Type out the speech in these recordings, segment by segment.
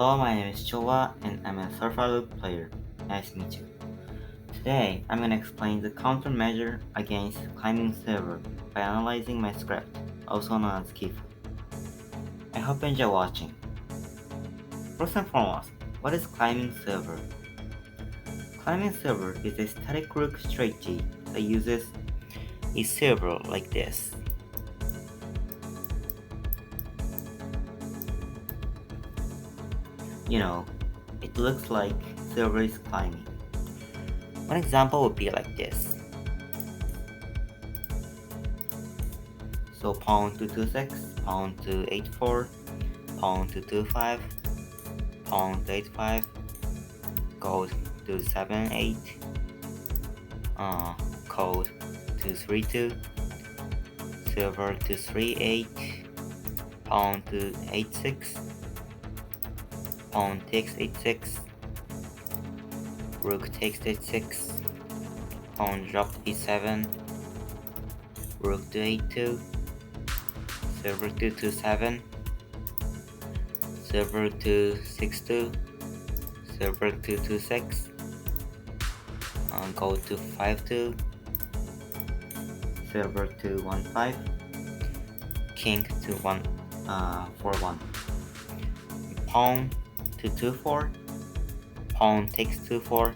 Hello, my name is Chowa and I'm a survival player. Nice to meet you. Today, I'm going to explain the countermeasure against climbing server by analyzing my script, also known as Kifu. I hope you enjoy watching. First and foremost, what is climbing server? Climbing server is a static rook strategy that uses a server like this. You know, it looks like server is climbing. One example would be like this. So pawn to 26, pawn to 84, pawn to 25, pawn to 85, gold to 78, code to 32, silver to 38, pawn to 86, pawn takes 86, rook takes 86, pawn dropped e7, rook to 82, silver to 27, silver to 62, silver to 26, gold to 52, silver to 15, king to 41, pawn to 24, pawn takes 24,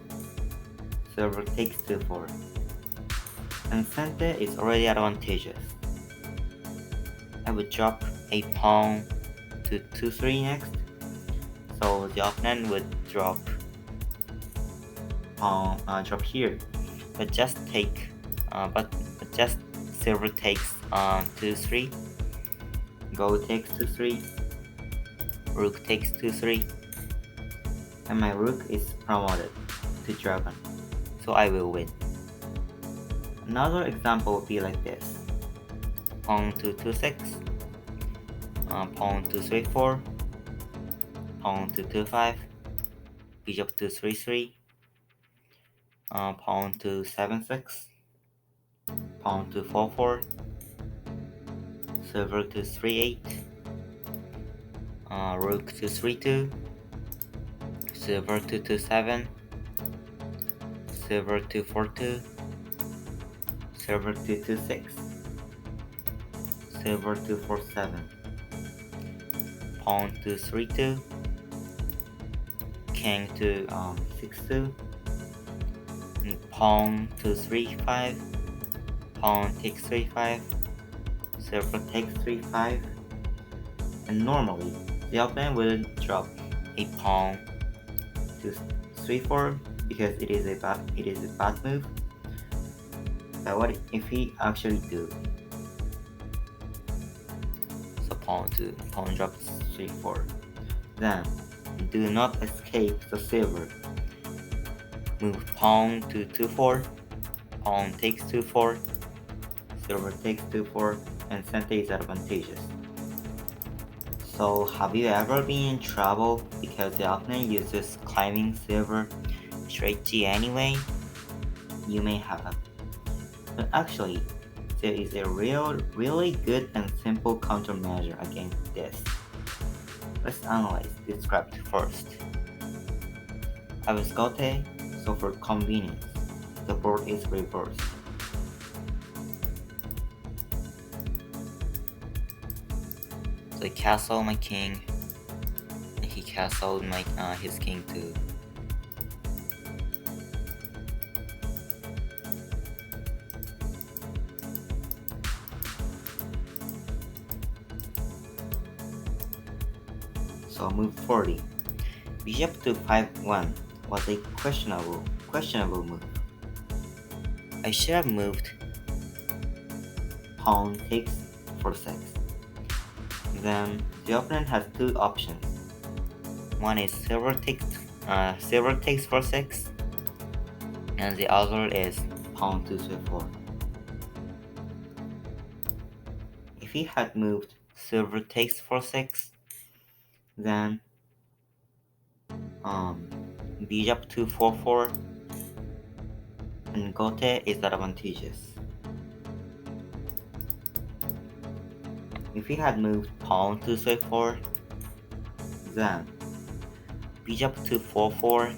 silver takes 24, and center is already advantageous. I would drop a pawn to 2-3 next, so the opponent would drop pawn drop here, but just silver takes 2-3, gold takes 2-3, rook takes 2-3, and my rook is promoted to dragon, so I will win. Another example would be like this. Pawn to 2-6, pawn to 3-4, pawn to 2-5, bishop to 3-3, pawn to 7-6, pawn to 4-4, silver to 3-8, rook to 3-2, silver to 2-7, silver to 4-2, silver to 2-6, silver to 4-7, pawn to 3-2, king to 6-2, and pawn to 3-5, pawn takes 3-5, silver takes 3-5, and normally the opponent will drop a pawn to 3-4 because it is a bad move. But what if he actually do? So pawn drops 3-4. Then do not escape the silver. Move pawn to 2-4, pawn takes 2-4, silver takes 2-4, and center is advantageous. So have you ever been in trouble because the opponent uses climbing silver strategy anyway? You may have. But actually, there is a really good and simple countermeasure against this. Let's analyze this script first. I will Gote, so for convenience, the board is reversed. So I castle my king, and he castled his king too. So move 40. Bishop to 5-1 was a questionable move. I should have moved pawn takes 4-6. Then the opponent has two options. One is silver takes 4-6, and the other is pawn to 3-4. If he had moved silver takes 4-6, then bishop to 4-4 and Gote is advantageous. If he had moved pawn to 3-4, then bishop to 4-4,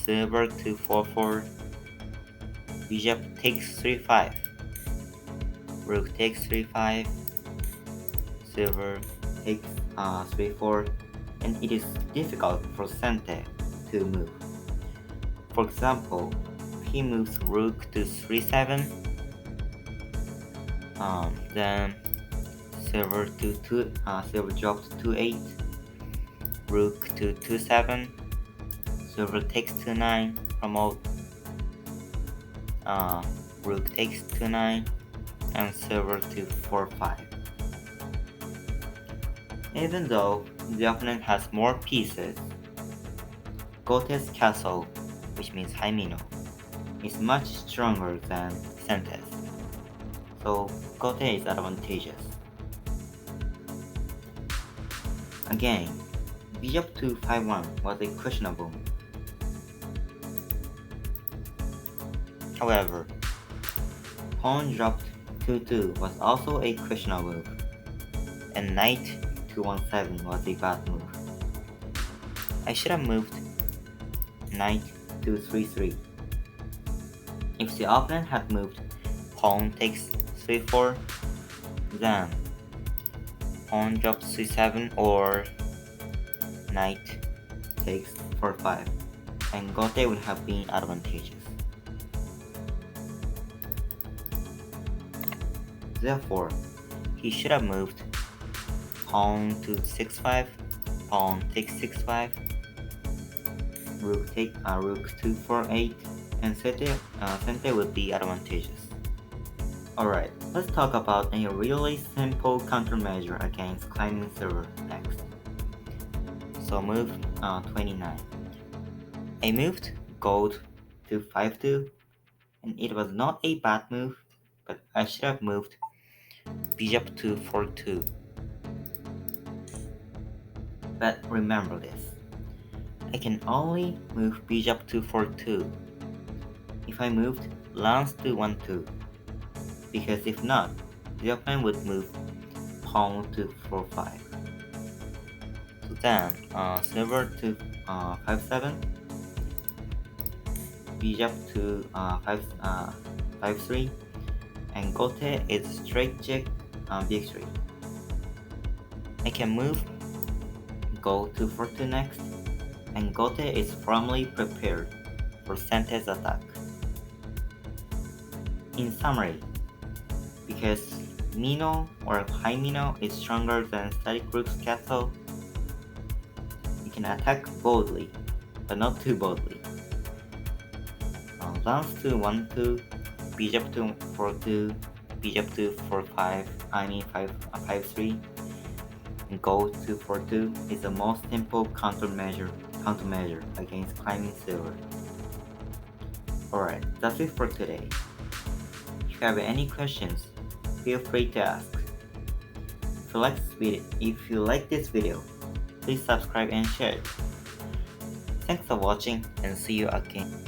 silver to 4-4, bishop takes 3-5, rook takes 3-5, silver takes 3-4, and it is difficult for Sente to move. For example, he moves rook to 3-7, then silver drops to 8, rook to 2-7, silver takes 2-9, promote, rook takes 2-9, and silver to 4-5. Even though the opponent has more pieces, Gote's castle, which means high Mino, is much stronger than Sente's, so Gote is advantageous. Again, bishop to 5-1 was a questionable move. However, pawn dropped 2-2 was also a questionable move, and knight to 1-7 was a bad move. I should have moved knight to 3-3. If the opponent had moved pawn takes 3-4, then pawn drops 3-7 or knight takes 4-5, and Gote would have been advantageous. Therefore, he should have moved pawn to 6-5, pawn takes 6-5, rook to 4-8, and Sente would be advantageous. Alright, let's talk about a really simple countermeasure against climbing silver next. So move 29. I moved gold to 5-2, and it was not a bad move, but I should have moved bishop to 4-2. But remember this, I can only move bishop to 4-2 if I moved lance to 1-2, because if not, the opponent would move pawn to 4-5. So then, silver to 5-7, bishop to 5-3, and Gote is straight check bx3. I can move go to 4-2 next, and Gote is firmly prepared for Sente's attack. In summary, because Mino or high Mino is stronger than static rook's castle, you can attack boldly, but not too boldly. Lance to 1-2, bishop to 4-2, bishop to 5-3, and go to 4-2 is the most simple countermeasure against climbing silver. Alright, that's it for today. If you have any questions, feel free to ask. If you like this video, please subscribe and share it. Thanks for watching, and see you again.